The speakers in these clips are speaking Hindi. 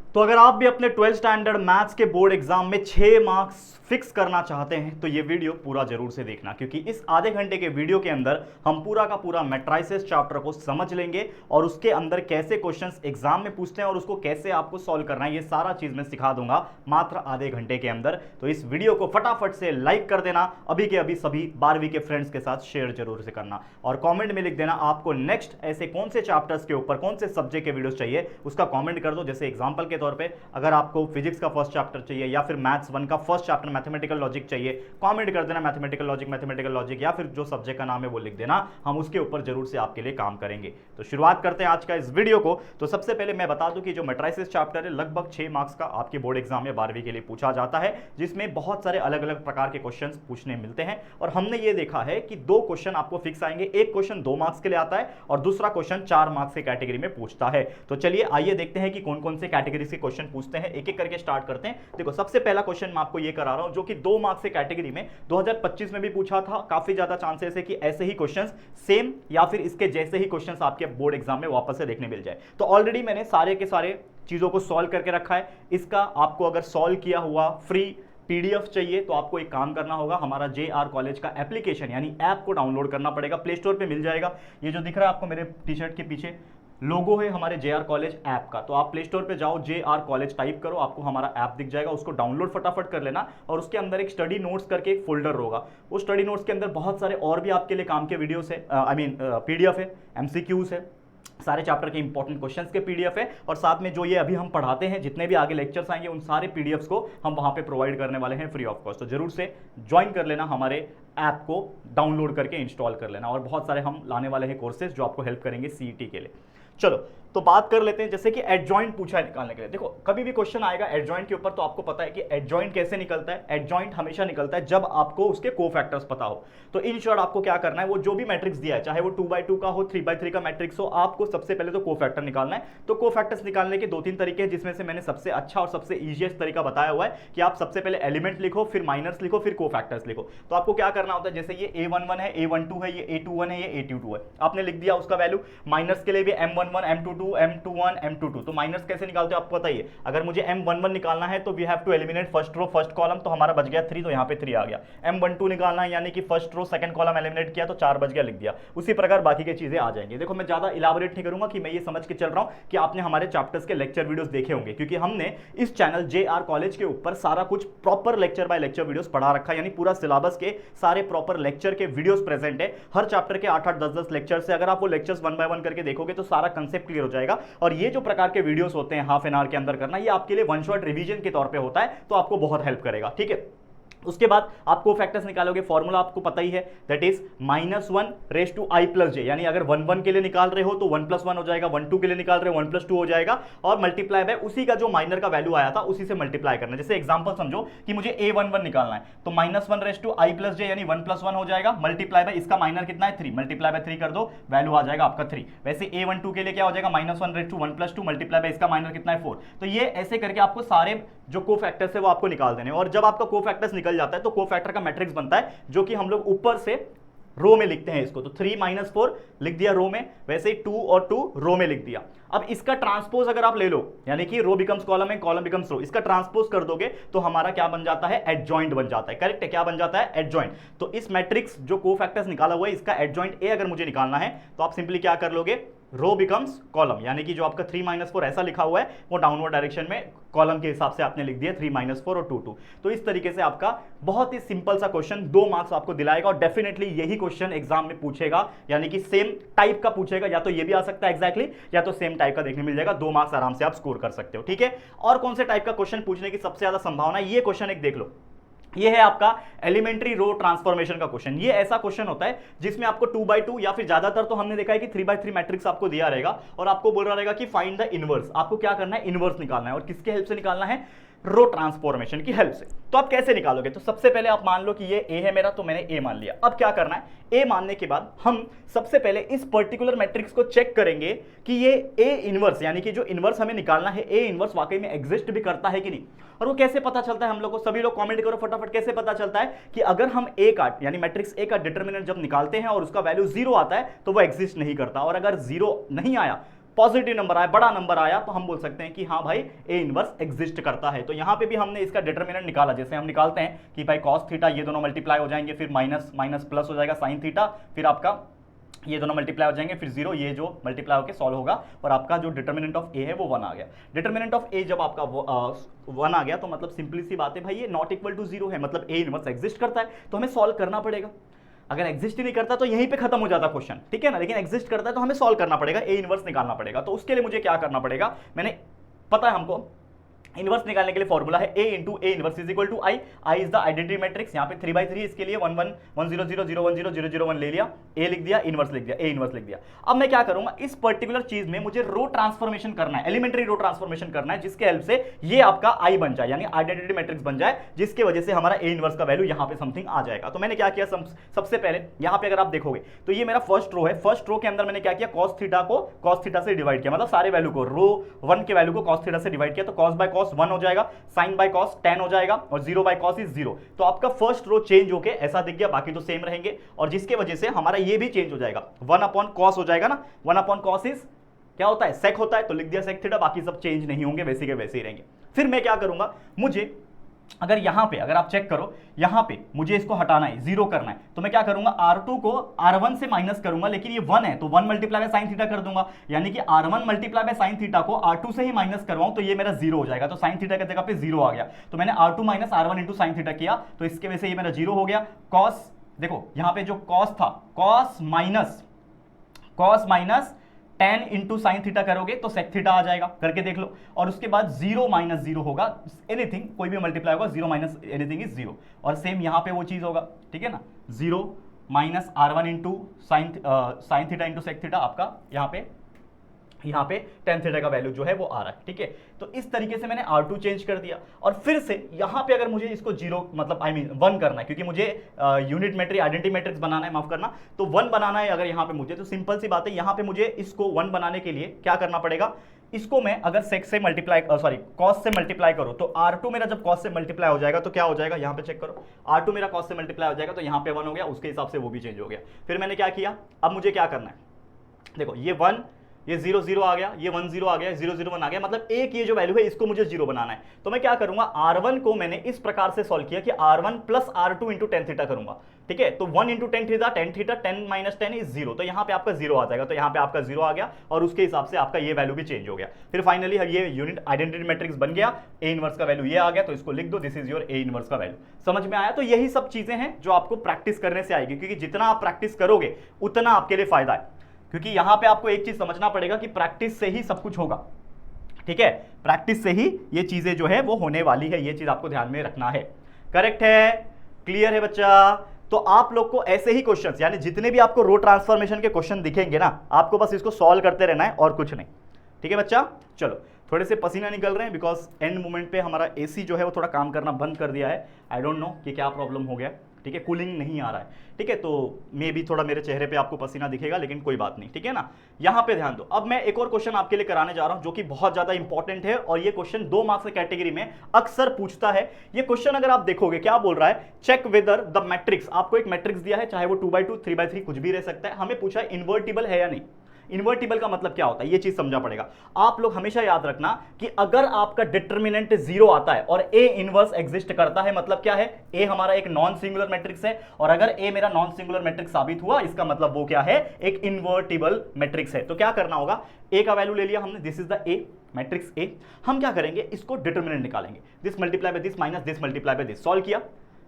तो अगर आप भी अपने 12th स्टैंडर्ड मैथ्स के बोर्ड एग्जाम में 6 मार्क्स फिक्स करना चाहते हैं तो ये वीडियो पूरा जरूर से देखना, क्योंकि इस आधे घंटे के वीडियो के अंदर हम पूरा का पूरा मैट्रिसेस चैप्टर को समझ लेंगे और उसके अंदर कैसे क्वेश्चंस एग्जाम में पूछते हैं और उसको कैसे आपको सॉल्व करना है, ये सारा चीज मैं सिखा दूंगा मात्र आधे घंटे के अंदर। तो इस वीडियो को फटाफट से लाइक कर देना, अभी के अभी सभी 12वीं के फ्रेंड्स के साथ शेयर जरूर से करना और कॉमेंट में लिख देना आपको नेक्स्ट ऐसे कौन से चैप्टर्स के ऊपर कौन से सब्जेक्ट के वीडियोस चाहिए, उसका कॉमेंट कर दो। जैसे एग्जाम्पल के तौर पर अगर आपको फिजिक्स का फर्स्ट चैप्टर चाहिए या फिर मैथ्स 1 का फर्स्ट चैप्टर मैथमेटिकल लॉजिक चाहिए, कमेंट कर देना मैथमेटिकल लॉजिक या फिर जो सब्जेक्ट का नाम है वो लिख देना, हम उसके ऊपर जरूर से आपके लिए काम करेंगे। तो शुरुआत करते हैं आज का इस वीडियो को। तो सबसे पहले मैं बता दूं कि जो मैट्रिसेस चैप्टर है लगभग 6 मार्क्स का आपके बोर्ड एग्जाम में 12वीं के लिए पूछा जाता है, जिसमें बहुत सारे अलग अलग प्रकार के क्वेश्चंस पूछने मिलते हैं। और हमने ये देखा है कि 2 क्वेश्चन आपको फिक्स आएंगे, एक क्वेश्चन 2 मार्क्स के लिए आता है और दूसरा क्वेश्चन 4 मार्क्स के कैटेगरी में पूछता है। तो चलिए आइए देखते हैं कि कौन कौन से कैटेगरी के क्वेश्चन पूछते हैं, एक एक करके स्टार्ट करते हैं। देखो सबसे पहला क्वेश्चन मैं आपको ये करा रहा हूं जो कि 2 मार्क्स के कैटेगरी में 2025 में भी पूछा था। काफी ज्यादा चांसेस है कि ऐसे ही क्वेश्चंस सेम या फिर इसके जैसे ही क्वेश्चंस आपके बोर्ड एग्जाम में वापस से देखने मिल जाए। तो ऑलरेडी मैंने सारे के सारे चीजों को सॉल्व करके रखा है। इसका आपको अगर सॉल्व किया हुआ फ्री पीडीएफ चाहिए तो आपको एक काम करना होगा, हमारा जेआर कॉलेज का एप्लीकेशन यानी ऐप को डाउनलोड करना पड़ेगा, प्ले स्टोर पे मिल जाएगा। ये जो दिख रहा है आपको मेरे टी शर्ट के पीछे लोगो है हमारे जेआर कॉलेज ऐप का, तो आप प्ले स्टोर पे जाओ, जेआर कॉलेज टाइप करो, आपको हमारा ऐप दिख जाएगा, उसको डाउनलोड फटाफट कर लेना। और उसके अंदर एक स्टडी नोट्स करके एक फोल्डर होगा, उस स्टडी नोट्स के अंदर बहुत सारे और भी आपके लिए काम के वीडियोस है, पीडीएफ है, एमसीक्यूज है, सारे चैप्टर के इंपॉर्टेंट क्वेश्चंस के पीडीएफ है और साथ में जो ये अभी हम पढ़ाते हैं, जितने भी आगे लेक्चर्स आएंगे उन सारे पीडीएफ्स को हम वहां पे प्रोवाइड करने वाले हैं फ्री ऑफ कॉस्ट। तो जरूर से ज्वाइन कर लेना, हमारे ऐप को डाउनलोड करके इंस्टॉल कर लेना। और बहुत सारे हम लाने वाले हैं कोर्सेज जो आपको हेल्प करेंगे सीईटी के लिए। चलो तो बात कर लेते हैं, जैसे कि एडजॉइंट पूछा है निकालने के लिए। देखो कभी भी क्वेश्चन आएगा एडजॉइंट के ऊपर तो आपको पता है कि एडजॉइंट कैसे निकलता है। एडजॉइंट हमेशा निकलता है जब आपको उसके कोफैक्टर्स पता हो। तो इन शॉर्ट आपको क्या करना है, वो जो भी मैट्रिक्स दिया है, चाहे वो 2x2 का हो, 3x3 का मैट्रिक्स हो, आपको सबसे पहले तो कोफैक्टर निकालना है। तो कोफैक्टर्स निकालने के 2-3 तरीके हैं, जिसमें से मैंने सबसे अच्छा और सबसे ईजीएस्ट तरीका बताया हुआ है कि आप सबसे पहले एलिमेंट लिखो, फिर माइनर्स लिखो, फिर कोफैक्टर्स लिखो। तो आपको क्या करना होता है, जैसे ये a11 है, a12 है, ये a21 है, ये a22 है, आपने लिख दिया उसका वैल्यू। माइनर्स के लिए भी m11 m22 m21 m22। तो माइनस कैसे निकालते हो आपको बताइए। अगर मुझे m11 निकालना है तो we have to eliminate first row first column, तो हमारा बच गया 3, तो यहाँ पे 3 आ गया। m12 निकालना है यानी कि first row second column eliminate किया तो 4 बच गया, लिख दिया। उसी प्रकार बाकी की चीजें आ जाएंगी। देखो मैं ज्यादा इलाबोरेट नहीं करूंगा कि मैं ये समझ के चल रहा हूं कि आपने हमारे चैप्टर्स के लेक्चर वीडियोस देखे होंगे, क्योंकि हमने इस चैनल जेआर कॉलेज के ऊपर सारा कुछ proper lecture by lecture videos पढ़ा रखा है, यानी पूरा सिलेबस के सारे प्रॉपर लेक्चर के वीडियोस प्रेजेंट है। हर चैप्टर के 8-8 10-10 लेक्चर से अगर आप वो लेक्चर्स 1 बाय 1 करके देखोगे तो सारा कंसेप्ट क्लियर हो जाएगा। और ये जो प्रकार के वीडियोस होते हैं हाफ एन आवर के अंदर करना, ये आपके लिए वन शॉट रिवीजन के तौर पे होता है, तो आपको बहुत हेल्प करेगा। ठीक है, उसके बाद आप कोफैक्टर्स निकालोगे, फॉर्मूला आपको पता ही है, दैट इज -1/i+j, यानी अगर 1 के लिए निकाल रहे हो तो 1+1 हो जाएगा, 1 के लिए निकाल रहे हो 1+2 हो जाएगा, और मल्टीप्लाई बाय उसी का जो माइनर का वैल्यू आया था उसी से मल्टीप्लाई करना। जैसे एग्जांपल समझो कि मुझे a11 निकालना है, तो -1/i+j यानी 1+1 हो जाएगा, मल्टीप्लाई बाय इसका माइनर कितना है 3, मल्टीप्लाई बाय 3 कर दो, वैल्यू आ जाएगा आपका 3। वैसे a12 के लिए क्या हो जाएगा, -1/1+2 मल्टीप्लाई बाय इसका माइनर कितना है 4। तो ये ऐसे करके आपको सारे जो कोफैक्टर्स है वो आपको निकाल देने। और जब आपका कोफैक्टर्स निकल जाता है तो कोफैक्टर का मैट्रिक्स बनता है, जो कि हम लोग ऊपर से रो में लिखते हैं इसको। तो 3 - 4 लिख दिया रो में, वैसे ही 2 और 2 रो में लिख दिया। अब इसका ट्रांसपोज अगर आप ले लो, यानी कि रो बिकम्स कॉलम है, कॉलम बिकम्स रो, इसका ट्रांसपोज कर दोगे तो हमारा क्या बन जाता है, एडजॉइंट बन जाता है। करेक्ट है, क्या बन जाता है, एडजॉइंट। तो इस मैट्रिक्स जो कोफैक्टर्स निकाला हुआ है इसका एडजॉइंट ए अगर मुझे निकालना है तो आप सिंपली क्या कर लोगे, रो बिकम्स कॉलम, यानी कि जो आपका 3 - 4 ऐसा लिखा हुआ है वो डाउनवर्ड डायरेक्शन में कॉलम के हिसाब से आपने लिख दिया 3 - 4 और 2 2। तो इस तरीके से आपका बहुत ही सिंपल सा क्वेश्चन 2 मार्क्स आपको दिलाएगा, और डेफिनेटली यही क्वेश्चन एग्जाम में पूछेगा, यानी कि सेम टाइप का पूछेगा, या तो ये भी आ सकता है एग्जैक्टली, या तो सेम टाइप का देखने मिल जाएगा। 2 मार्क्स आराम से आप स्कोर कर सकते हो। ठीक है, और कौन से टाइप का क्वेश्चन पूछने की सबसे ज्यादा संभावना है, ये क्वेश्चन एक देख लो। ये है आपका एलिमेंट्री रो ट्रांसफॉर्मेशन का क्वेश्चन। ये ऐसा क्वेश्चन होता है जिसमें आपको 2x2 या फिर ज्यादातर तो हमने देखा है कि 3x3 मैट्रिक्स आपको दिया रहेगा और आपको बोल रहा रहेगा कि फाइंड द इनवर्स। आपको क्या करना है, इनवर्स निकालना है, और किसके हेल्प से निकालना है, रो ट्रांसफॉर्मेशन की हेल्प से। तो आप कैसे निकालोगे, तो सबसे पहले आप मान लो कि ये ए है मेरा, तो मैंने ए मान लिया। अब क्या करना है, ए मानने के बाद हम सबसे पहले इस पर्टिकुलर मैट्रिक्स को चेक करेंगे कि ये ए इनवर्स, यानी कि जो इनवर्स हमें निकालना है, ए इनवर्स वाकई में एग्जिस्ट भी करता है कि नहीं। और वो कैसे पता चलता है हम लोग को, सभी लोग कमेंट करो फटाफट, कैसे पता चलता है कि अगर हम ए का यानी मैट्रिक्स ए का डिटरमिनेंट जब निकालते हैं और उसका वैल्यू 0 आता है तो वो एग्जिस्ट नहीं करता, और अगर 0 नहीं आया पॉजिटिव नंबर आया, बड़ा नंबर आया, तो हम बोल सकते हैं कि हाँ भाई ए इनवर्स एग्जिस्ट करता है। तो यहां पे भी हमने इसका डिटरमिनेंट निकाला, जैसे हम निकालते हैं कि भाई कॉस थीटा ये दोनों मल्टीप्लाई हो जाएंगे, फिर माइनस माइनस प्लस हो जाएगा साइन थीटा, फिर आपका ये दोनों मल्टीप्लाई हो जाएंगे, फिर जीरो, ये जो मल्टीप्लाई होकर सॉल्व होगा और आपका जो डिटरमिनेंट ऑफ ए है वो 1 आ गया। डिटरमिनेंट ऑफ ए जब आपका 1 आ गया तो मतलब सिंपली सी बात है भाई ये नॉट इक्वल टू 0 है, मतलब ए इनवर्स एग्जिस्ट करता है, तो हमें सॉल्व करना पड़ेगा। अगर एग्जिस्ट ही नहीं करता तो यहीं पे खत्म हो जाता क्वेश्चन, ठीक है ना, लेकिन एग्जिस्ट करता है तो हमें सॉल्व करना पड़ेगा, ए इनवर्स निकालना पड़ेगा। तो उसके लिए मुझे क्या करना पड़ेगा, मैंने पता है हमको इनवर्स निकालने के लिए फॉर्मूला है a into A inverse is equal to I, I is the identity matrix, यहाँ पे 3/3 इसके लिए 1 1 1 0 0 0 1 0 0 0 1 ले लिया, a लिख दिया, इनवर्स लिख दिया, a इनवर्स लिख दिया। अब मैं क्या करूंगा, इस पर्टिकुलर चीज में मुझे रो ट्रांसफॉर्मेशन करना है, एलिमेंट्री रो ट्रांसफॉर्मेशन करना है, जिसके हेल्प से ये आपका आई बन जाए, यानी आइडेंटिटी मैट्रिक्स बन जाए, जिसकी वजह से हमारा ए इनवर्स का वैल्यू यहाँ पे समथिंग आ जाएगा। तो मैंने क्या किया, सबसे पहले यहाँ पे अगर आप देखोगे तो ये मेरा फर्स्ट रो है, फर्स्ट रो के अंदर मैंने क्या किया, कॉस थीटा को कॉस थीटा से डिवाइड किया, मतलब सारे वैल्यू को, रो 1 के वैल्यू को कॉस थीटा से डिवाइड किया, तो कॉस बाय कॉस 1 हो जाएगा, साइन बाय कॉस 10 हो जाएगा, और 0 बाय कॉस इज 0। तो आपका फर्स्ट रो चेंज होके ऐसा दिख गया, बाकी तो सेम रहेंगे, और जिसके वजह से हमारा ये भी चेंज हो जाएगा, 1 अपॉन कॉस हो जाएगा ना, 1 अपॉन कॉस इज क्या होता है, सेक होता है, तो लिख दिया सेक थीटा, बाकी सब चेंज नहीं होंगे, वैसे के वैसे ही रहेंगे। फिर मैं क्या करूंगा, मुझे अगर यहां पे अगर आप चेक करो, यहां पे मुझे इसको हटाना है, जीरो करना है, तो मैं क्या करूंगा, R2 को R1 से माइनस करूंगा, लेकिन ये 1 है तो 1 मल्टीप्लाई बाय साइन थीटा कर दूंगा, यानी कि R1 multiply by sine theta को R2 से ही माइनस करवाऊं तो ये मेरा 0 हो जाएगा, तो साइन थीटा की जगह पे 0 आ गया, तो मैंने R2 minus R1 into sine theta किया, तो इसके वजह से ये मेरा 0 हो गया। कॉस, देखो यहां पे जो कॉस था, cos minus 10 into sine theta करोगे तो सेक थीटा आ जाएगा, करके देख लो, और उसके बाद 0 माइनस 0 होगा, एनीथिंग कोई भी मल्टीप्लाई होगा, 0 माइनस एनीथिंग इज 0, और सेम यहां पे वो चीज होगा, ठीक है ना, 0 minus R1 into sine theta into sec theta, आपका यहाँ पे tan थीटा का वैल्यू जो है वो आ रहा है, ठीक है। तो इस तरीके से मैंने R2 चेंज कर दिया, और फिर से यहाँ पे अगर मुझे इसको 0 मतलब 1 करना है, क्योंकि मुझे यूनिट मैट्रिक्स आइडेंटिटी मैट्रिक्स बनाना है, माफ करना, तो 1 बनाना है अगर यहाँ पे मुझे, तो सिंपल सी बात है, यहाँ पे मुझे इसको 1 बनाने के लिए क्या करना पड़ेगा, इसको मैं अगर सेक से मल्टीप्लाई कॉस से मल्टीप्लाई करो, तो R2 मेरा जब कॉस से मल्टीप्लाई हो जाएगा तो क्या हो जाएगा, यहाँ पे चेक करो, R2 मेरा कॉस से मल्टीप्लाई हो जाएगा, तो यहाँ पे 1 हो गया, उसके हिसाब से वो भी चेंज हो गया। फिर मैंने क्या किया, अब मुझे क्या करना है, देखो ये 1, ये 0 0 आ गया, ये 1 0 आ गया, 0 0 1 आ गया, मतलब एक ये जो वैल्यू है इसको मुझे 0 बनाना है। तो मैं क्या करूंगा, R1 को मैंने इस प्रकार से सॉल्व किया कि R1 plus R2 into tan theta करूंगा, ठीक है। तो 1 into tan theta 10 minus 10 is 0, तो यहाँ पे आपका 0 आ जाएगा, तो यहाँ पे आपका 0 आ गया, और उसके हिसाब से आपका ये वैल्यू भी चेंज हो गया। फिर फाइनली ये यूनिट आइडेंटिटी मैट्रिक्स बन गया, ए इनवर्स का वैल्यू ये आ गया, तो इसको लिख दो, this is your A inverse का वैल्यू। समझ में आया? तो यही सब चीजें हैं जो आपको प्रैक्टिस करने से आएगी, क्योंकि जितना आप प्रैक्टिस करोगे उतना आपके लिए फायदा है, क्योंकि यहां पे आपको एक चीज समझना पड़ेगा कि प्रैक्टिस से ही सब कुछ होगा, ठीक है, प्रैक्टिस से ही ये चीजें जो है वो होने वाली है, ये चीज आपको ध्यान में रखना है। करेक्ट है? क्लियर है बच्चा? तो आप लोग को ऐसे ही क्वेश्चंस, यानी जितने भी आपको रो ट्रांसफॉर्मेशन के क्वेश्चन दिखेंगे ना, आपको बस इसको सॉल्व करते रहना है और कुछ नहीं, ठीक है बच्चा? चलो, थोड़े से पसीना निकल रहे हैं बिकॉज एंड मोमेंट पे हमारा एसी जो है वो थोड़ा काम करना बंद कर दिया है, आई डोंट नो कि क्या प्रॉब्लम हो गया, ठीक है, कूलिंग नहीं आ रहा है, ठीक है, तो मे भी थोड़ा मेरे चेहरे पे आपको पसीना दिखेगा, लेकिन कोई बात नहीं, ठीक है ना। यहां पे ध्यान दो। अब मैं एक और क्वेश्चन आपके लिए कराने जा रहा हूं जो कि बहुत ज्यादा इंपॉर्टेंट है, और ये क्वेश्चन 2 मार्क्स की कैटेगरी में अक्सर पूछता है। ये क्वेश्चन अगर आप देखोगे क्या बोल रहा है, चेक वेदर द मैट्रिक्स, आपको एक मैट्रिक्स दिया है, चाहे वो 2/2 3/3 कुछ भी रह सकता है, हमें पूछा है इन्वर्टिबल है या नहीं। इन्वर्टिबल का मतलब क्या होता है, ये चीज समझा पड़ेगा। आप लोग हमेशा याद रखना कि अगर आपका डिटरमिनेंट 0 आता है और ए इनवर्स एग्जिस्ट करता है, मतलब क्या है, ए हमारा एक नॉन सिंगुलर मैट्रिक्स है, और अगर ए मेरा नॉन सिंगुलर मैट्रिक्स साबित हुआ, इसका मतलब वो क्या है, एक इन्वर्टिबल मैट्रिक्स है। तो क्या करना होगा, ए का वैल्यू ले लिया हमने, this is the A matrix A, हम क्या करेंगे, इसको डिटरमिनेंट निकालेंगे, this multiply by this minus this multiply by this, solve किया,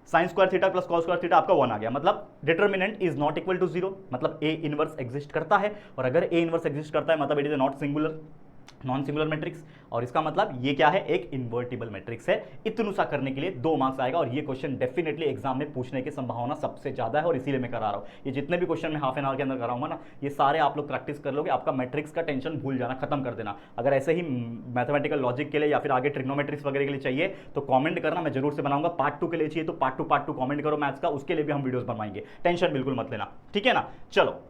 sine square theta plus cos square theta आपका 1 आ गया, मतलब determinant is not equal to 0, मतलब ए इनवर्स एग्जिस्ट करता है, और अगर ए इनवर्स एग्जिस्ट करता है मतलब it is not singular, non singular matrix, और इसका मतलब ये क्या है, एक इन्वर्टिबल मैट्रिक्स है। इतना सा करने के लिए 2 मार्क्स आएगा, और ये क्वेश्चन डेफिनेटली एग्जाम में पूछने की संभावना सबसे ज्यादा है, और इसीलिए मैं करा रहा हूँ। ये जितने भी क्वेश्चन मैं हाफ एन आवर के अंदर कराऊंगा ना, ये सारे आप लोग प्रैक्टिस कर लोगे, आपका मैट्रिक्स का टेंशन भूल जाना, खत्म कर देना। अगर ऐसे ही मैथमेटिकल लॉजिक के लिए या फिर आगे ट्रिग्नोमेट्रिक्स वगैरह के लिए चाहिए तो कॉमेंट करना, मैं जरूर से बनाऊंगा। पार्ट 2 के लिए चाहिए तो पार्ट 2 कॉमेंट करो मैथ्स का, उसके लिए भी हम वीडियोस बनवाएंगे, टेंशन बिल्कुल मत लेना, ठीक है ना। चलो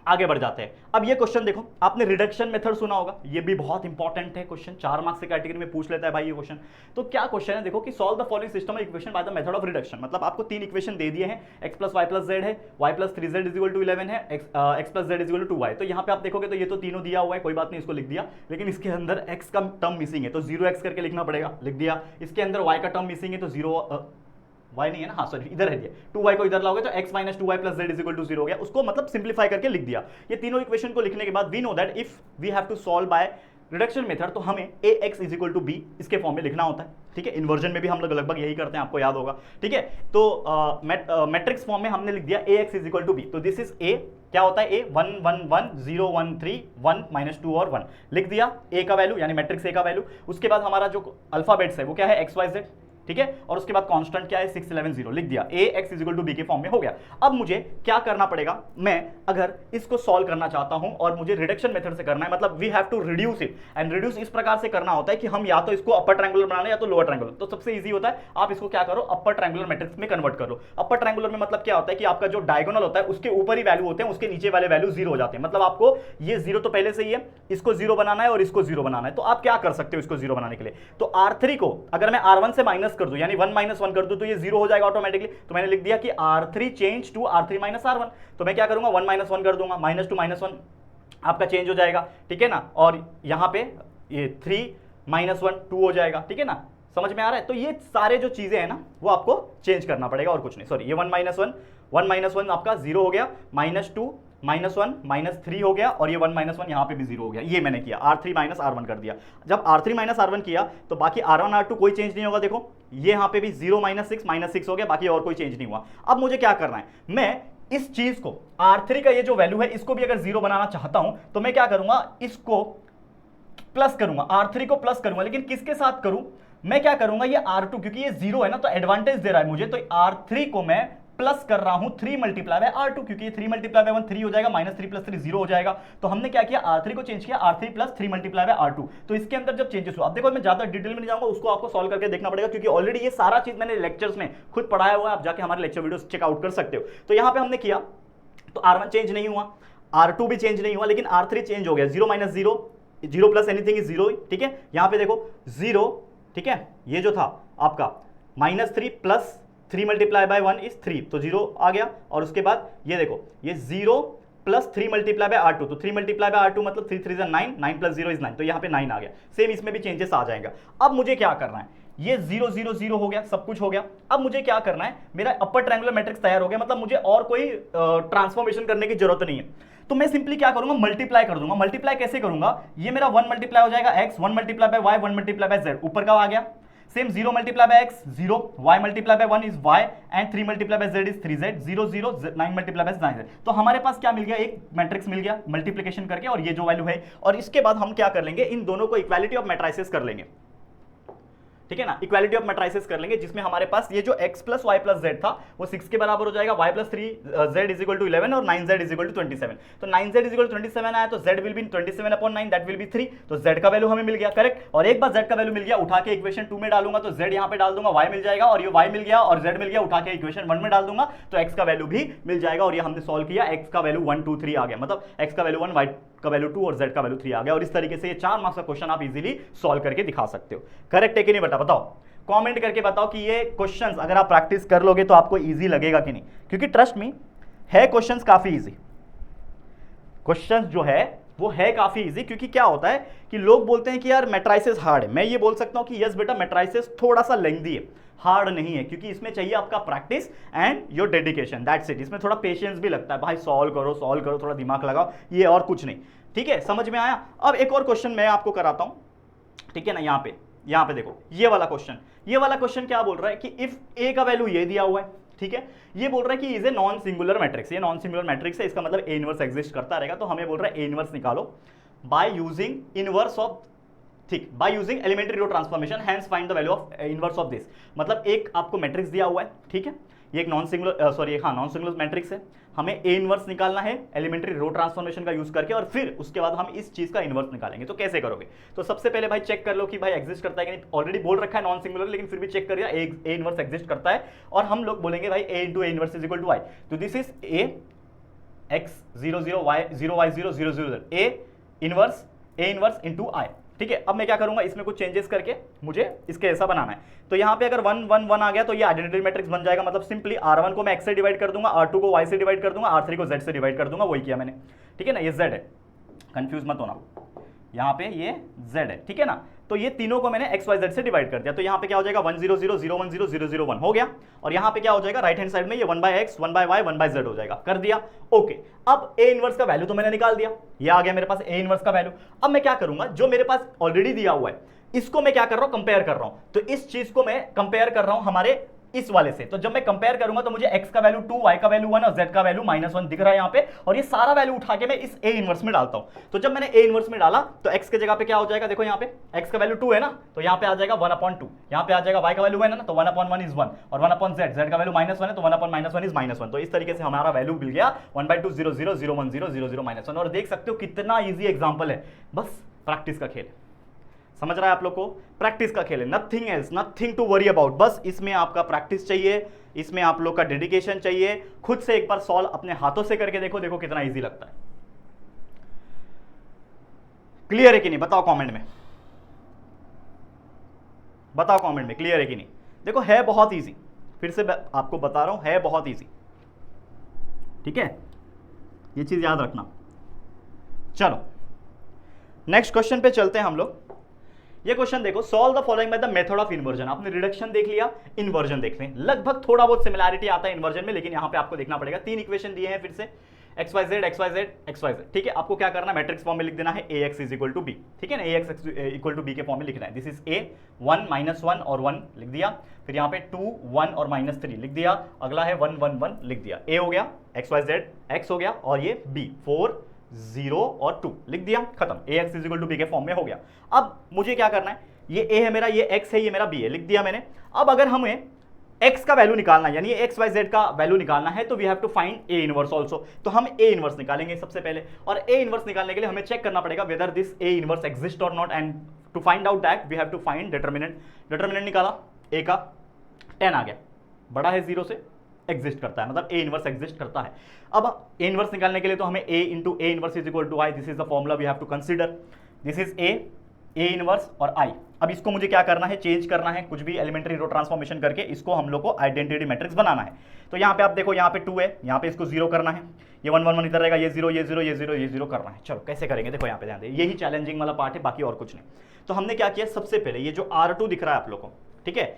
आगे बढ़ जाते हैं। अब ये क्वेश्चन देखो, आपने रिडक्शन मेथड सुना होगा, ये भी बहुत इंपॉर्टेंट है क्वेश्चन, 4 मार्क्स की कैटेगरी में पूछ लेता है भाई ये क्वेश्चन। तो क्या क्वेश्चन है देखो कि solve the following system of equation by the method of reduction. मतलब आपको 3 इक्वेशन दे दिए हैं, x plus Y plus Z है, y plus 3z is equal to 11 है, x plus Z is equal to 2y। तो यहाँ पे आप देखोगे तो ये तो तीनों दिया हुआ है, कोई बात नहीं, इसको लिख दिया, लेकिन इसके अंदर x का टर्म मिसिंग है तो 0x करके लिखना पड़ेगा, लिख दिया। इसके अंदर y का टर्म मिसिंग है तो 0 y नहीं है ना, हाँ सॉरी इधर है, 2y को इधर लाओगे तो x minus 2y plus z is equal to 0 हो गया। उसको मतलब सिंप्लीफाई करके लिख दिया। ये तीनों इक्वेशन को लिखने के बाद we know that if we have to solve by reduction method तो हमें ax is equal to b इसके फॉर्म में लिखना होता है, ठीक है। इन्वर्जन में भी हम लोग लगभग यही करते हैं, आपको याद होगा, ठीक है। तो मैट्रिक्स फॉर्म में हमने लिख दिया ax is equal to b। तो दिस इज a, क्या होता है a 1 1 1 0 1 3 1 माइनस 2 और 1 लिख दिया, a का वैल्यू यानी मैट्रिक्स a का वैल्यू। उसके बाद हमारा जो अल्फाबेट्स है वो क्या है x y z, ठीक है। और उसके बाद कांस्टेंट क्या है 6 11 0 लिख दिया, ax is equal to b के फॉर्म में हो गया। अब मुझे क्या करना पड़ेगा, मैं अगर इसको सॉल्व करना चाहता हूं और मुझे रिडक्शन मेथड से करना है, मतलब we have to reduce it, and reduce इस प्रकार से करना होता है कि हम या तो इसको अपर ट्रायंगुलर बनाना है या तो लोअर ट्रायंगुलर। तो सबसे इजी होता है आप इसको क्या करो, अपर ट्रायंगुलर मैट्रिक्स में कन्वर्ट कर लो। अपर ट्रायंगुलर में मतलब क्या होता है कि आपका जो डायगोनल होता है उसके ऊपर ही वैल्यू होते हैं, उसके नीचे वाले वैल्यू 0 हो जाते हैं। मतलब आपको ये 0 तो पहले से ही है, इसको 0 बनाना है और इसको 0 बनाना है। तो आप क्या कर सकते हो इसको 0 बनाने के लिए, तो R3 को अगर मैं R1 से माइनस कर दूं यानी 1 माइनस 1 कर दूं तो ये 0 हो जाएगा ऑटोमेटिकली। तो मैंने लिख दिया कि R3 change to R3 minus R1। तो मैं क्या करूंगा 1 माइनस 1 कर दूंगा, माइनस टू माइनस 1 आपका चेंज हो जाएगा, ठीक है ना। और यहां पे ये 3 माइनस 1 2 हो जाएगा, ठीक है ना, समझ में आ रहा है। तो ये सारे जो चीजें हैं ना वो आपको चेंज करना पड़ेगा और कुछ नहीं। सॉरी, ये 1 माइनस 1 आपका 0 हो गया, माइनस 2 माइनस 1 माइनस 3 हो गया, और ये 1 माइनस 1 यहाँ पे भी 0 हो गया। ये मैंने किया, R3 माइनस R1 कर दिया। जब R3 माइनस R1 किया तो बाकी R1 R2 कोई चेंज नहीं होगा। देखो ये यहाँ पे भी 0 माइनस 6 हो गया, बाकी और कोई चेंज नहीं हुआ। अब मुझे क्या करना है, मैं इस चीज को R3 का ये जो वैल्यू है इसको भी अगर 0 बनाना चाहता हूं तो मैं क्या करूंगा, इसको प्लस करूंगा, R3 को प्लस करूंगा, लेकिन किसके साथ करूं, मैं क्या करूंगा ये R2, क्योंकि ये 0 है ना तो एडवांटेज दे रहा है मुझे, तो R3 को मैं प्लस कर रहा हूं 3 मल्टीप्लाई बाय R2, क्योंकि ये 3 मल्टीप्लाई बाय 1 3 हो जाएगा, माइनस 3 प्लस 3 0 हो जाएगा। तो हमने क्या किया, R3 को चेंज किया R3 plus 3 multiply by R2। तो इसके अंदर जब चेंजेस हुआ, अब देखो मैं ज्यादा डिटेल में नहीं जाऊंगा, उसको आपको सॉल्व करके देखना पड़ेगा, क्योंकि ऑलरेडी ये सारा चीज मैंने लेक्चर्स में खुद पढ़ाया हुआ है, आप जाके हमारे लेक्चर वीडियोस चेकआउट कर सकते हो। तो यहां पे हमने किया तो R1 चेंज नहीं हुआ, R2 भी चेंज नहीं हुआ, लेकिन R3 चेंज हो गया, 0 माइनस 0 0 प्लस एनीथिंग इज 0, ठीक है। यहां पे देखो 0, ठीक है, ये जो था आपका minus 3 plus 3 multiply by 1 is 3, तो 0 आ गया। और उसके बाद ये देखो ये 0 प्लस 3 मल्टीप्लाई बाय R2, तो 3 मल्टीप्लाई बाय R2 मतलब 3 3 9, 9 प्लस 0 इज 9, तो यहाँ पे 9 आ गया। सेम इसमें भी चेंजेस आ जाएगा। अब मुझे क्या करना है, ये 0 0 0 हो गया, सब कुछ हो गया। अब मुझे क्या करना है, मेरा अपर ट्रायंगुलर मैट्रिक्स तैयार हो गया, मतलब मुझे और कोई ट्रांसफॉर्मेशन करने की जरूरत नहीं है। तो मैं सिंपली क्या करूंगा, मल्टीप्लाई कर दूंगा। मल्टीप्लाई कैसे करूंगा, ये मेरा 1 मल्टीप्लाई हो जाएगा x, 1 multiply by y, 1 multiply by z, ऊपर का आ गया। Same 0 multiply by x 0, y multiply by 1 is y, and 3 multiply by z is 3z, 0 0 9 multiply by 9z। तो हमारे पास क्या मिल गया, एक मैट्रिक्स मिल गया मल्टीप्लिकेशन करके, और ये जो वैल्यू है। और इसके बाद हम क्या कर लेंगे, इन दोनों को इक्वालिटी ऑफ मैट्रिसेस कर लेंगे, ठीक है ना, इक्वालिटी ऑफ मैट्रिसेस कर लेंगे, जिसमें हमारे पास ये जो x plus Y plus Z था वो 6 के बराबर हो जाएगा, y plus 3 z is equal to 11 और 9z इज इक्वल टू 27। तो 9z इज इक्वल टू 27 आया तो z will be 27 upon 9, that will be 3। तो z का वैल्यू हमें मिल गया, करेक्ट। और एक बार z का वैल्यू मिल गया, उठा के इक्वेशन 2 में डालूंगा तो z यहाँ पे डाल दूंगा, y मिल जाएगा, और ये y मिल गया और z मिल गया, उठा के इक्वेशन 1 में डाल दूंगा तो x का वैल्यू भी मिल जाएगा। और ये हमने सॉल्व किया, x का वैल्यू 1 2 3 आ गया, मतलब x का वैल्यू 1, y का वैल्यू 2 और z का वैल्यू 3 आ गया। और इस तरीके से ये 4 मार्क्स का क्वेश्चन आप इजीली सॉल्व करके दिखा सकते हो। करेक्ट है कि नहीं बेटा, बताओ कमेंट करके बताओ कि ये क्वेश्चंस अगर आप प्रैक्टिस कर लोगे तो आपको इजी लगेगा कि नहीं, क्योंकि ट्रस्ट मी है क्वेश्चंस काफी इजी। क्वेश्चंस जो है वो है काफी इजी, क्योंकि क्या होता है कि लोग बोलते हैं कि यार मैट्रिसेस हार्ड है। मैं ये बोल सकता हूं कि यस बेटा मैट्रिसेस थोड़ा सा लेंथी है, हार्ड नहीं है, क्योंकि इसमें चाहिए आपका practice and your dedication, that's it. इसमें थोड़ा पेशेंस भी लगता है, भाई सॉल्व करो, थोड़ा दिमाग लगाओ, ये और कुछ नहीं, ठीक है, समझ में आया। अब एक और क्वेश्चन मैं आपको कराता हूं, ठीक है ना। यहाँ पे देखो ये वाला क्वेश्चन क्या बोल रहा है कि इफ a का वैल्यू ये दिया हुआ है, ठीक है, ये बोल रहा है कि is a non singular matrix, ये नॉन सिंगुलर मैट्रिक्स है, इसका मतलब a इनवर्स एग्जिस्ट करता रहेगा। तो हमें बोल रहा है a इनवर्स निकालो बाय यूजिंग इनवर्स ऑफ, ठीक, by using elementary row transformation, hence find the value of inverse of this. मतलब एक आपको मैट्रिक्स दिया हुआ है, ठीक है, ये एक नॉन सिंगुलर मैट्रिक्स है, हमें ए इनवर्स निकालना है एलिमेंट्री रो ट्रांसफॉर्मेशन का यूज करके, और फिर उसके बाद हम इस चीज का इनवर्स निकालेंगे। तो कैसे करोगे, तो सबसे पहले भाई चेक कर लो कि भाई एग्जिस्ट करता है कि नहीं। ऑलरेडी बोल रखा है नॉन सिंगुलर, लेकिन फिर भी चेक कर दिया ए इनवर्स एग्जिस्ट करता है, और हम लोग बोलेंगे भाई A into A inverse is equal to I. तो this is A X 0 0 Y 0 Y 0 0 0 A inverse into I. ठीक है, अब मैं क्या करूंगा, इसमें कुछ चेंजेस करके मुझे इसके ऐसा बनाना है। तो यहाँ पे अगर 1 1 1 आ गया तो ये आइडेंटिटी मैट्रिक्स बन जाएगा। मतलब सिंपली R1 को मैं x से डिवाइड कर दूंगा, R2 को y से डिवाइड कर दूंगा, R3 को z से डिवाइड कर दूंगा। वही किया मैंने, ठीक है ना। ये z है, कंफ्यूज मत होना, यहाँ पे ये z है, ठीक है ना। तो ये तीनों को मैंने x y z से डिवाइड कर दिया। तो यहाँ पे क्या हो जाएगा 1 0 0 0 1 0 0 0 1 हो गया। और यहाँ पे क्या हो जाएगा, राइट हैंड साइड में ये 1/x 1/y 1/z हो जाएगा। कर दिया, ओके। अब a इनवर्स का वैल्यू तो मैंने निकाल दिया, ये आ गया मेरे पास a इनवर्स का वैल्यू। अब मैं क्या करूंगा, जो मेरे पास ऑलरेडी दिया हुआ है इसको मैं क्या कर रहा हूं, कंपेयर कर रहा हूं। तो इस चीज को मैं कंपेयर कर रहा हूं हमारे इस वाले से। तो जब मैं कंपेयर करूंगा तो मुझे x का वैल्यू 2, y का वैल्यू 1 और z का वैल्यू -1 दिख रहा है यहाँ पे। और ये सारा वैल्यू उठा के मैं इस a इनवर्स में डालता हूं। तो जब मैंने a इनवर्स में डाला तो x के जगह पे क्या हो जाएगा, देखो यहाँ पे x का वैल्यू 2 है ना, तो यहाँ पे आ जाएगा 1/2। यहाँ पे आ जाएगा y का वैल्यू 1 है ना, तो 1/1 इज 1 और 1/z, z का वैल्यू -1 है तो 1/-1 इज -1। तो इस तरीके से हमारा वैल्यू मिल गया 1/2 0 0 0 1 0 0 0 -1। और देख सकते हो कितना ईजी एग्जाम्पल है, बस प्रैक्टिस का खेल है। समझ रहा है आप लोग को, प्रैक्टिस का खेल है, nothing else, nothing to worry about. बस इसमें आपका प्रैक्टिस चाहिए, इसमें आप लोग का डेडिकेशन चाहिए। खुद से एक बार सॉल्व अपने हाथों से करके देखो, देखो कितना इजी लगता है। क्लियर है कि नहीं, बताओ कमेंट में, बताओ कमेंट में क्लियर है कि नहीं। देखो है बहुत इजी, फिर से आपको बता रहा हूं, है बहुत इजी, ठीक है, ये चीज याद रखना। चलो नेक्स्ट क्वेश्चन पे चलते हैं हम लोग। ये क्वेश्चन देखो, solve the following bye the method of inversion. आपने रिडक्शन देख लिया, इन्वर्जन देख लें। लगभग थोड़ा बहुत सिमिलैरिटी आता है इन्वर्जन में, लेकिन यहां पे आपको देखना पड़ेगा। 3 इक्वेशन दिए हैं फिर से, xyz xyz xyz, ठीक है। आपको क्या करना है, मैट्रिक्स फॉर्म में लिख देना है ax = b, ठीक है ना। ax = b के फॉर्म में लिखना है। दिस इज a 1 -1 और 1 लिख दिया, फिर यहाँ पे 2 1 और -3 लिख दिया, अगला है 1 1 1 लिख दिया। a हो गया, xyz x हो गया, और ये b 4 0 और 2 लिख दिया, खत्म। ax = b के फॉर्म में हो गया। अब मुझे क्या करना है, ये a है मेरा, ये x है, ये मेरा b है, लिख दिया मैंने। अब अगर हमें x का वैल्यू निकालना है, यानी x y z का वैल्यू निकालना है, तो we have to find a inverse also. तो हम a इनवर्स निकालेंगे सबसे पहले, और a इनवर्स निकालने के लिए हमें चेक करना पड़ेगा whether this a inverse exist और not, and to find out that we have to find determinant. Determinant निकाला, a का 10 आ गया, बड़ा है 0 से, एग्जिस्ट करता है, मतलब a इनवर्स एग्जिस्ट करता है। अब a इनवर्स निकालने के लिए तो हमें a × a inverse = I, this is the formula we have to consider. This is a inverse और I। अब इसको मुझे क्या करना है, चेंज करना है, कुछ भी एलिमेंट्री रो ट्रांसफॉर्मेशन करके इसको हम लोग को आइडेंटिटी मैट्रिक्स बनाना है। तो यहाँ पे आप देखो, यहाँ पे 2 है, यहाँ पे इसको 0 करना है, ये 1 1 1 इधर रहेगा, ये 0 ये 0 ये 0 ये 0 करना है। चलो कैसे करेंगे, देखो यहाँ पे ध्यान दें, यही चैलेंजिंग वाला पार्ट है, बाकी और कुछ नहीं। तो हमने क्या किया, सबसे पहले ये जो R2 दिख रहा है आप लोग को, ठीक है,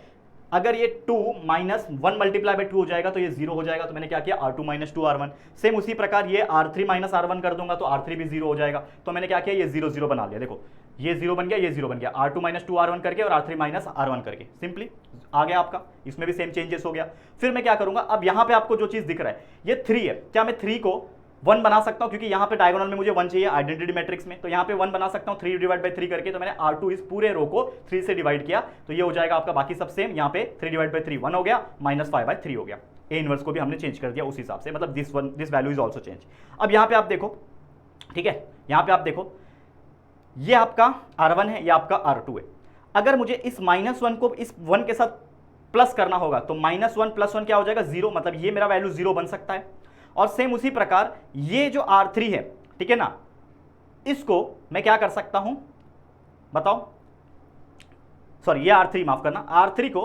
अगर ये 2 - 1 × 2 हो जाएगा तो ये 0 हो जाएगा। तो मैंने क्या किया, R2 - 2 R1। सेम उसी प्रकार ये R3 - R1 कर दूंगा तो R3 भी 0 हो जाएगा। तो मैंने क्या किया, ये 0 0 बना लिया। देखो ये 0 बन गया, ये 0 बन गया, R2 - 2 R1 करके और R3 - R1 करके सिंपली आ गया आपका। इसमें भी सेम चेंजेस हो गया। फिर मैं क्या करूंगा, अब यहाँ पे आपको जो चीज दिख रहा है ये 3 है, क्या मैं 3 को 1 बना सकता हूं, क्योंकि यहाँ पे डायगोनल में मुझे 1 चाहिए आइडेंटिटी मैट्रिक्स में, तो यहाँ पे 1 बना सकता हूँ 3/3 करके। तो मैंने R2 इस पूरे रो को 3 से डिवाइड किया, तो ये हो जाएगा आपका, बाकी सब सेम। यहाँ पे 3/3 1 हो गया, -5/3 हो गया। a इनवर्स को भी हमने चेंज कर दिया उस हिसाब से, मतलब this value is also change. अब यहाँ पे आप देखो, ठीक है, यहाँ पे आप देखो, ये आपका R1 है, ये आपका R2 है। अगर मुझे इस -1 को इस 1 के साथ प्लस करना होगा तो -1 + 1 क्या हो जाएगा, 0, मतलब ये मेरा वैल्यू 0 बन सकता है। और सेम उसी प्रकार ये जो R3 है, ठीक है ना, इसको मैं क्या कर सकता हूं, बताओ, सॉरी ये R3 माफ करना, R3 को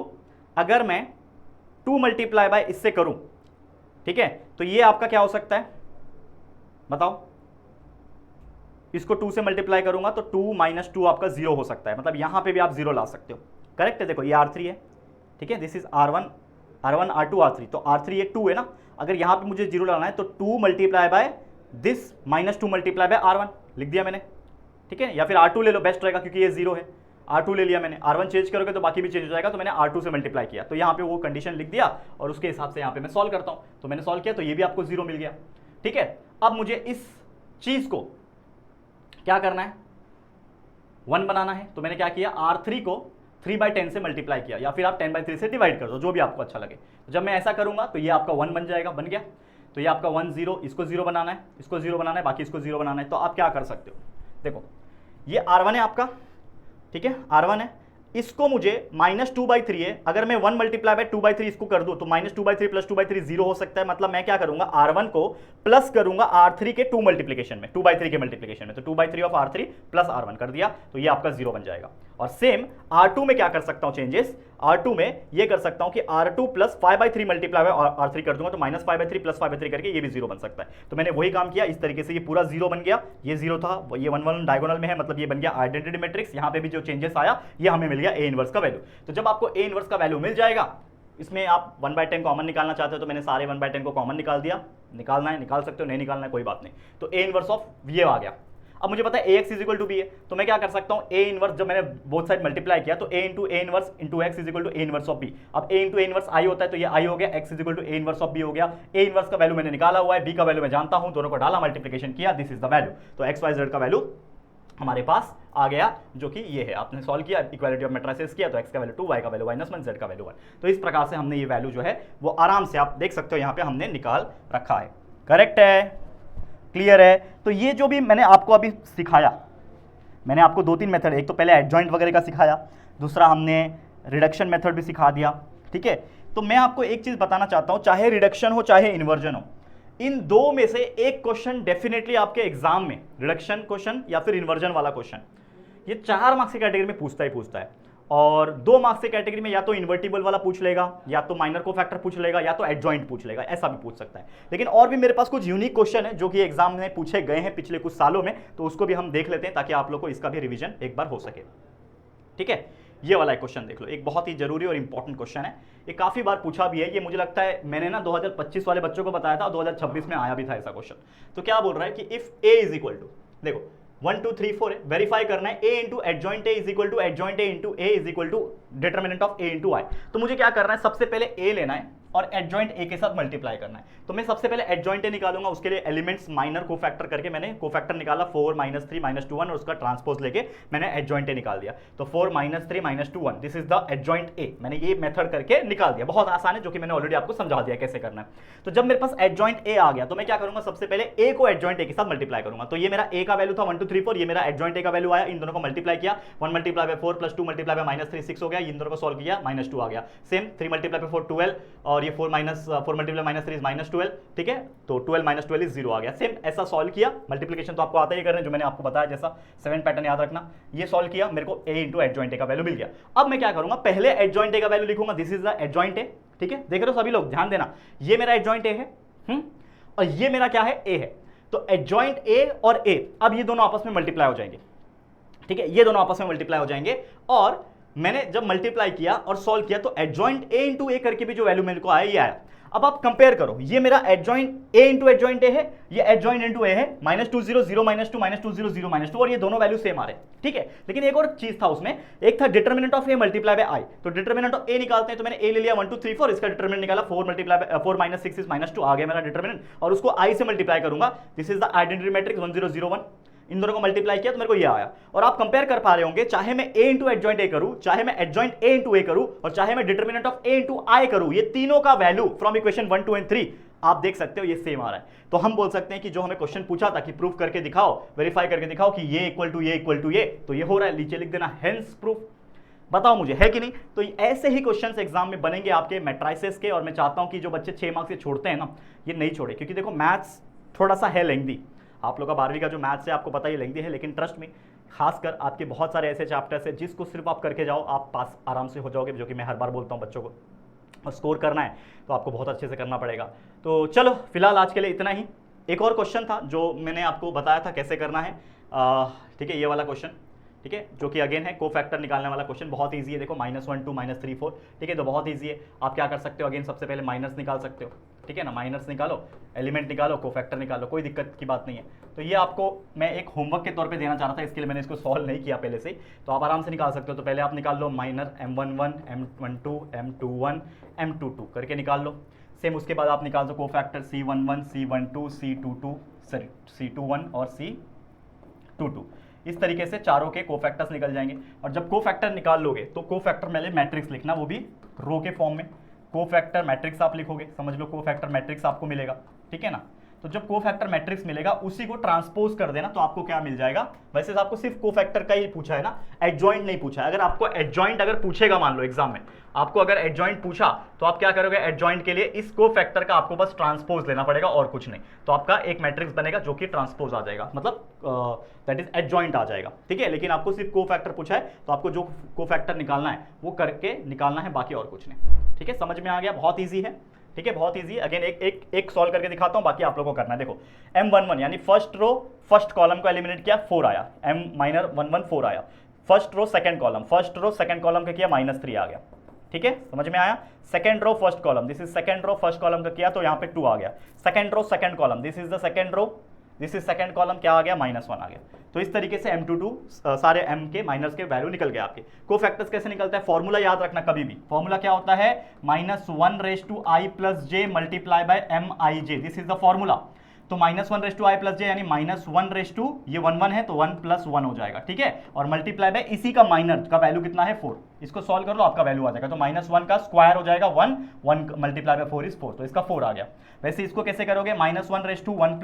अगर मैं 2 × इससे करूं, ठीक है, तो ये आपका क्या हो सकता है, बताओ। इसको 2 से मल्टीप्लाई करूंगा तो 2 - 2 आपका 0 हो सकता है, मतलब यहां पे भी आप 0 ला सकते हो। करेक्ट है, देखो ये R3 है, ठीक है, this is R1 R2 R3, तो R3 ये 2 है ना, अगर यहां पे मुझे 0 लाना है तो 2 × दिस -2 × R1 लिख दिया मैंने, ठीक है, या फिर R2 ले लो, बेस्ट रहेगा क्योंकि ये 0 है। R2 ले लिया मैंने, R1 चेंज करोगे तो बाकी भी चेंज हो जाएगा, तो मैंने R2 से मल्टीप्लाई किया, तो यहाँ पे वो कंडीशन लिख दिया और उसके हिसाब से यहाँ पे मैं सॉल्व करता हूँ। तो मैंने सॉल्व किया तो ये भी आपको 0 मिल गया, ठीक है। अब मुझे इस चीज को क्या करना है, 1 बनाना है। तो मैंने क्या किया, R3 को 3/10 से मल्टीप्लाई किया, या फिर आप 10/3 से डिवाइड कर दो, जो भी आपको अच्छा लगे। तो जब मैं ऐसा करूंगा तो ये आपका 1 बन जाएगा, बन गया। तो ये आपका 1 0, इसको 0 बनाना है, इसको 0 बनाना है, बाकी इसको 0 बनाना है। तो आप क्या कर सकते हो, देखो ये R1 है आपका, ठीक है, R1 है, इसको मुझे -2/3 है, अगर मैं 1 मल्टीप्लाई बाय 2/3 इसको कर दूं तो -2/3 प्लस 2/3 0 हो सकता है। मतलब मैं क्या करूंगा, R1 को प्लस करूंगा R3 के 2 मल्टीप्लीकेशन में, 2/3 के मल्टीप्लीकेशन में, तो 2/3 ऑफ R3 प्लस R1 कर दिया, तो ये आपका 0 बन जाएगा। और सेम R2 में क्या कर सकता हूं चेंजेस, R2 में ये कर सकता हूं कि R2 plus 5/3 multiply by R3 कर दूंगा, तो -5/3 प्लस 5/3 करके ये भी 0 बन सकता है। तो मैंने वही काम किया, इस तरीके से ये पूरा 0 बन गया, ये 0 था, ये 1 1 डायगोनल में है, मतलब ये बन गया आइडेंटिटी मैट्रिक्स। यहाँ पे भी जो चेंजेस आया ये हमें मिल गया A इनवर्स का वैल्यू। तो जब आपको A इनवर्स का वैल्यू मिल जाएगा, इसमें आप 1/10 कॉमन निकालना चाहते हो तो मैंने सारे 1/10 को कॉमन निकाल दिया, निकालना है निकाल सकते हो, नहीं निकालना है कोई बात नहीं। तो A इनवर्स ऑफ ये आ गया। अब मुझे पता है AX इक्वल टू बी है, तो मैं क्या कर सकता हूं, A इनवर्स जब मैंने बोथ साइड मल्टीप्लाई किया तो A into A inverse into X equal to A inverse of B। अब A into A inverse I होता है तो ये I हो गया, X equal to A inverse of B हो गया। A इनवर्स का वैल्यू मैंने निकाला हुआ है, B का वैल्यू मैं जानता हूं, दोनों को डाला, मल्टीप्लिकेशन किया, दिस इज द वैल्यू। तो एक्स वाई जेड का वैल्यू हमारे पास आ गया, जो कि ये है। आपने सॉल्व किया, इक्वालिटी ऑफ मैट्रिसेस किया, तो x का वैल्यू 2, y का वैल्यू -1, z का वैल्यू 1। तो इस प्रकार से हमने ये वैल्यू जो है वो आराम से, आप देख सकते हो यहाँ पे हमने निकाल रखा है। करेक्ट है, क्लियर है। तो ये जो भी मैंने आपको अभी सिखाया, मैंने आपको 2-3 मेथड, एक तो पहले एडजॉइंट वगैरह का सिखाया, दूसरा हमने रिडक्शन मेथड भी सिखा दिया, ठीक है। तो मैं आपको एक चीज बताना चाहता हूं, चाहे रिडक्शन हो चाहे इन्वर्जन हो, इन दो में से एक क्वेश्चन डेफिनेटली आपके एग्जाम में, रिडक्शन क्वेश्चन या फिर इन्वर्जन वाला क्वेश्चन, ये 4 मार्क्स की कैटेगरी में पूछता है। और 2 मार्क्स की कैटेगरी में या तो इन्वर्टिबल वाला पूछ लेगा, या तो माइनर को फैक्टर पूछ लेगा, या तो एडजॉइंट पूछ लेगा, ऐसा भी पूछ सकता है। लेकिन और भी मेरे पास कुछ यूनिक क्वेश्चन है जो कि एग्जाम में पूछे गए हैं पिछले कुछ सालों में, तो उसको भी हम देख लेते हैं ताकि आप लोग को इसका भी रिवीजन एक बार हो सके, ठीक है। ये वाला क्वेश्चन देख लो, एक बहुत ही जरूरी और इंपॉर्टेंट क्वेश्चन है, ये काफी बार पूछा भी है। ये मुझे लगता है मैंने ना 2025 वाले बच्चों को बताया था और 2026 में आया भी था ऐसा क्वेश्चन। तो क्या बोल रहा है कि if A is equal to, देखो 1 2 3 4 है, वेरीफाई करना है, A into adjoint A is equal to adjoint A into A is equal to determinant of A into I। तो मुझे क्या करना है, सबसे पहले A लेना है और एडजॉइंट A के साथ मल्टीप्लाई करना है। तो मैं सबसे पहले एडजॉइंट A निकालूंगा, उसके लिए एलिमेंट्स माइनर कोफैक्टर करके मैंने कोफैक्टर निकाला 4 -3 -2 1 और उसका ट्रांसपोज लेके मैंने एडजॉइंट A निकाल दिया। तो 4 -3 -2 1, this is the adjoint A। मैंने ये मेथड करके निकाल दिया, बहुत आसान है, जो कि मैंने ऑलरेडी आपको समझा दिया कैसे करना है। तो जब मेरे पास एडजॉइंट A आ गया तो मैं क्या करूंगा, सबसे पहले A को एडजॉइंट A के साथ मल्टीप्लाई करूंगा। तो ये मेरा A का वैल्यू था 1 2 3 4, ये मेरा एडजॉइंट A का वैल्यू आया, इन दोनों को मल्टीप्लाई किया, 1 multiply by 4 plus 2 multiply by -3 6 हो गया, इन दोनों को सॉल्व किया, -2 आ गया। सेम 3 मल्टीप्लाई बाय 4 12 और ये 4 मल्टीप्लाई -3 इज -12, ठीक है। तो 12 -12 इज 0 आ गया। सेम ऐसा सॉल्व किया, मल्टीप्लिकेशन तो आपको आता ही करना है, जो मैंने आपको बताया जैसा 7 पैटर्न याद रखना। ये सॉल्व किया, मेरे को A इंटू एडजॉइंट A का वैल्यू मिल गया। अब मैं क्या करूंगा, पहले एडजॉइंट A का वैल्यू लिखूंगा, this is the adjoint A, ठीक है। देख रहे हो सभी लोग, ध्यान देना, ये मेरा एडजॉइंट A है, और ये मेरा क्या है, A है। तो एडजॉइंट A और A, अब ये दोनों आपस में मल्टीप्लाई हो जाएंगे, ठीक है, ये दोनों आपस में मल्टीप्लाई हो जाएंगे। और मैंने जब मल्टीप्लाई किया और सॉल्व किया तो एडजॉइंट A इंटू A करके भी जो वैल्यू मेरे को आया ये आया। अब आप कंपेयर करो, ये मेरा adjoint A into adjoint A है, ये एडजॉइंट इंटू A है, -2 0 0 -2 -2 0 0 -2, और ये दोनों वैल्यू सेम आ रहे हैं, ठीक है। लेकिन एक और चीज था उसमें, एक था determinant of A multiply by I। तो डिटर्मिनेंट ऑफ A निकालते हैं, तो मैंने A ले लिया 1 2 3 4, इसका डिटर्मिनेंट निकाला 4 मल्टीप्लाई बाय 4 -6 इज -2 आ गया मेरा डिटर्मिनेंट, और उसको I से मल्टीप्लाई करूंगा, this is the identity matrix 1 0 0 1। इन दोनों को मल्टीप्लाई किया तो मेरे को ये आया। और आप कंपेयर कर पा रहे होंगे, चाहे मैं A इंटू एडजॉइंट A करूं, चाहे मैं एडजॉइंट A इंटू A करूं, और चाहे मैं determinant of A into I करूं, ये तीनों का वैल्यू फ्रॉम इक्वेशन 1 2 एंड 3 आप देख सकते हो ये सेम आ रहा है। तो हम बोल सकते हैं कि जो हमें क्वेश्चन पूछा था कि प्रूफ करके दिखाओ, वेरीफाई करके दिखाओ कि ये इक्वल टू ये इक्वल टू ये, तो ये हो रहा है, नीचे लिख देना हेंस प्रूफ। बताओ मुझे है कि नहीं। तो ऐसे ही क्वेश्चंस एग्जाम में बनेंगे आपके मैट्रिसेस के, और मैं चाहता हूं कि जो बच्चे 6 मार्क्स से छोड़ते हैं ना, ये नहीं छोड़े, क्योंकि देखो मैथ्स थोड़ा सा है लेंथी। आप लोग का 12वीं का जो मैथ्स है आपको पता ही लेंथी है, लेकिन ट्रस्ट में खासकर आपके बहुत सारे ऐसे चैप्टर्स है जिसको सिर्फ आप करके जाओ आप पास आराम से हो जाओगे, जो कि मैं हर बार बोलता हूँ बच्चों को। और स्कोर करना है तो आपको बहुत अच्छे से करना पड़ेगा। तो चलो फिलहाल आज के लिए इतना ही। एक और क्वेश्चन था जो मैंने आपको बताया था कैसे करना है, ठीक है, ये वाला क्वेश्चन, ठीक है, जो कि अगेन है कोफैक्टर निकालने वाला क्वेश्चन, बहुत इजी है। देखो -1 2 -3 4, ठीक है, तो बहुत इजी है। आप क्या कर सकते हो, अगेन सबसे पहले माइनस निकाल सकते हो, ठीक है ना, माइनस निकालो, एलिमेंट निकालो, कोफैक्टर निकालो, कोई दिक्कत की बात नहीं है। तो ये आपको मैं एक होमवर्क के तौर पे देना चाह रहा था, इसके लिए मैंने इसको सॉल्व नहीं किया पहले से, तो आप आराम से निकाल सकते हो। तो पहले आप निकाल लो minor M11 M12 M21 M22 करके निकाल लो। सेम उसके बाद आप निकाल दो cofactor C11 C12 C22 C21 और C22। इस तरीके से चारों के कोफैक्टर्स निकल जाएंगे। और जब कोफैक्टर निकाल लोगे तो कोफैक्टर पहले मैट्रिक्स लिखना, वो भी रो के फॉर्म में। कोफैक्टर मैट्रिक्स आप लिखोगे, समझ लो कोफैक्टर मैट्रिक्स आपको मिलेगा, ठीक है ना। तो जब कोफैक्टर मैट्रिक्स मिलेगा उसी को ट्रांसपोज कर देना, तो आपको क्या मिल जाएगा। वैसे तो आपको सिर्फ कोफैक्टर का ही पूछा है ना, एडजॉइंट नहीं पूछा है। अगर आपको एडजॉइंट अगर पूछेगा, मान लो एग्जाम में आपको अगर एडजॉइंट पूछा, तो आप क्या करोगे, एडजॉइंट के लिए इस कोफैक्टर का आपको बस ट्रांसपोज लेना पड़ेगा और कुछ नहीं, तो आपका एक मैट्रिक्स बनेगा जो कि ट्रांसपोज आ जाएगा, मतलब दैट इज एडजॉइंट आ जाएगा, ठीक है। लेकिन आपको सिर्फ कोफैक्टर पूछा है, तो आपको जो कोफैक्टर निकालना है वो करके निकालना है, बाकी और कुछ नहीं, ठीक है। समझ में आ गया, बहुत ईजी है, ठीक है, बहुत इजी। अगेन एक सॉल्व करके दिखाता हूं, बाकी आप लोगों को करना है। देखो M11 यानी फर्स्ट रो फर्स्ट कॉलम को एलिमिनेट किया, 4 आया, M माइनर 11 4 आया। First row second column, first row second column का किया -3 आ गया, ठीक है, समझ में आया। Second row first column, this is second row first column का किया तो यहाँ पे 2 आ गया। Second row second column, this is the second row, this is second column, क्या आ गया, -1 आ गया। तो इस तरीके से M22 सारे M के माइनस के वैल्यू निकल गए आपके। कोफैक्टर्स कैसे निकलता है, फॉर्मूला याद रखना कभी भी, फॉर्मूला क्या होता है, -1/i + j × MIJ, this is the formula. तो -1/i + j यानी -1 ये 1 है तो 1 + 1 हो जाएगा, ठीक है, और मल्टीप्लाई बाय इसी का माइनर का वैल्यू कितना है, 4। इसको सॉल्व कर लो, आपका वैल्यू आ जाएगा। तो -1 का स्क्वायर हो जाएगा 1, 1 मल्टीप्लाई बाय 4 इज 4, तो इसका 4 आ गया। वैसे इसको कैसे करोगे, -1/1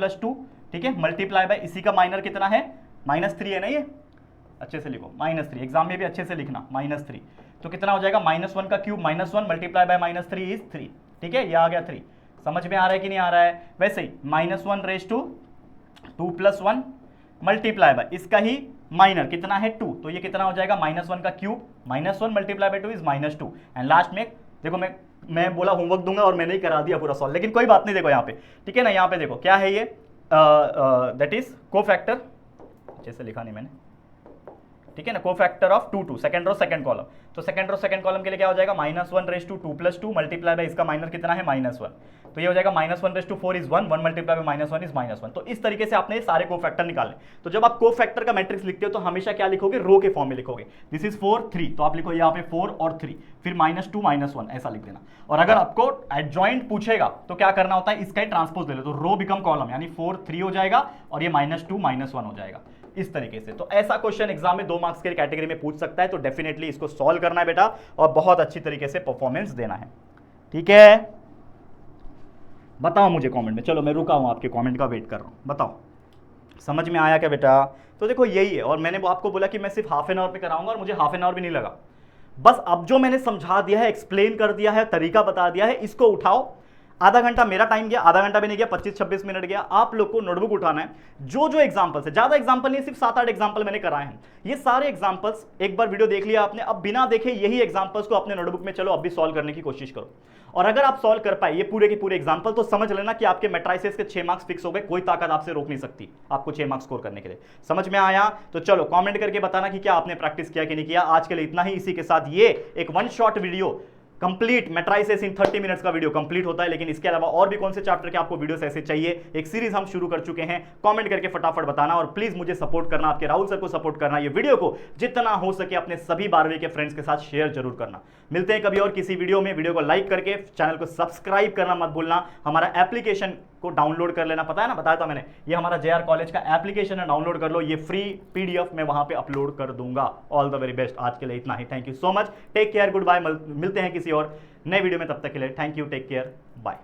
+ 2, ठीक है, मल्टीप्लाई बाय इसी का माइनर कितना है, -3 है ना, ये अच्छे से लिखो, -3, एग्जाम में भी अच्छे से लिखना, -3, तो कितना हो जाएगा, -1 का क्यूब, -1 मल्टीप्लाई बाय -3 इज 3, ठीक है, ये आ गया 3। समझ में आ रहा है कि नहीं आ रहा है। वैसे ही -1/2 + 1 मल्टीप्लाई बाय इसका ही माइनर कितना है 2, तो ये कितना हो जाएगा, -1 का cube, -1 multiply by 2 is -2, and last में देखो मैं बोला होमवर्क दूंगा और मैंने ही करा दिया पूरा सॉल्व, लेकिन कोई बात नहीं, देखो यहाँ पे, ठीक है ना, यहाँ पे देखो क्या है ये, दैट इज कोफैक्टर, अच्छे से लिखा नहीं मैंने, ठीक है ना, cofactor of 2 second row second column. तो सेकंड रो सेकंड कॉलम के लिए क्या हो जाएगा, -1/2 + 2 मल्टीप्लाई बाय इसका माइनर कितना है, -1, तो ये हो जाएगा -1/4 इज 1, 1 मल्टीप्लाई बाय -1 इज -1। तो इस तरीके से आपने सारे कोफैक्टर निकाले। तो जब आप कोफैक्टर का मैट्रिक्स लिखते हो तो हमेशा क्या लिखोगे, रो के फॉर्म में लिखोगे। दिस इज 4 3, तो आप लिखो यहाँ पे 4 और 3, फिर -2 -1 ऐसा लिख देना। और अगर आपको एडजॉइंट पूछेगा तो क्या करना होता है, इसका ही ट्रांसपोज ले लो, तो रो बिकम कॉलम, यानी 4 3 हो जाएगा और ये -2 -1 हो जाएगा, इस तरीके से। तो ऐसा क्वेश्चन एग्जाम में 2 मार्क्स के कैटेगरी में पूछ सकता है, तो डेफिनेटली इसको सॉल्व करना है बेटा और बहुत अच्छी तरीके से परफॉर्मेंस देना है, ठीक है। बताओ मुझे कमेंट में, चलो मैं रुका हूं, आपके कमेंट का वेट कर रहा हूं, बताओ समझ में आया क्या बेटा। तो देखो यही है, और मैंने वो आपको बोला कि मैं सिर्फ हाफ एन आवर पे कराऊंगा और मुझे हाफ एन आवर भी नहीं लगा, बस अब जो मैंने समझा दिया है, एक्सप्लेन कर दिया है, तरीका बता दिया है, इसको उठाओ। आधा घंटा मेरा टाइम गया, आधा घंटा भी नहीं गया, 25-26 मिनट गया। आप लोग को नोटबुक उठाना है, जो जो एग्जांपल्स है, ज्यादा एग्जांपल नहीं, सिर्फ 7-8 एग्जांपल मैंने कराए हैं। ये सारे एग्जांपल्स एक बार वीडियो देख लिया आपने, अब बिना देखे यही एग्जांपल्स को अपने नोटबुक में चलो अब भी सॉल्व करने की कोशिश करो। और अगर आप सॉल्व कर पाए ये पूरे के पूरे एग्जांपल, तो समझ लेना कि आपके मैट्रिसेस के 6 मार्क्स फिक्स हो गए, कोई ताकत आपसे रोक नहीं सकती आपको 6 मार्क्स स्कोर करने के लिए। समझ में आया? तो चलो कमेंट करके बताना कि क्या आपने प्रैक्टिस किया कि नहीं किया। आज के लिए इतना ही, इसी के साथ ये एक 1 शॉट वीडियो कंप्लीट मैट्रिसेस इन 30 मिनट्स का वीडियो कंप्लीट होता है। लेकिन इसके अलावा और भी कौन से चैप्टर के आपको वीडियोस ऐसे चाहिए, एक सीरीज हम शुरू कर चुके हैं। कमेंट करके फटाफट बताना और प्लीज मुझे सपोर्ट करना, आपके राहुल सर को सपोर्ट करना। ये वीडियो को जितना हो सके अपने सभी 12वीं के फ्रेंड्स के साथ शेयर जरूर करना। मिलते हैं कभी और किसी वीडियो में। वीडियो को लाइक करके चैनल को सब्सक्राइब करना मत भूलना। हमारा एप्लीकेशन को डाउनलोड कर लेना, पता है ना, बताया था मैंने, ये हमारा JR कॉलेज का एप्लीकेशन है, डाउनलोड कर लो। ये फ्री PDF मैं वहां पे अपलोड कर दूंगा। All the very best. आज के लिए इतना ही। Thank you so much, take care, goodbye. मिलते हैं किसी और नए वीडियो में, तब तक के लिए thank you, take care, bye.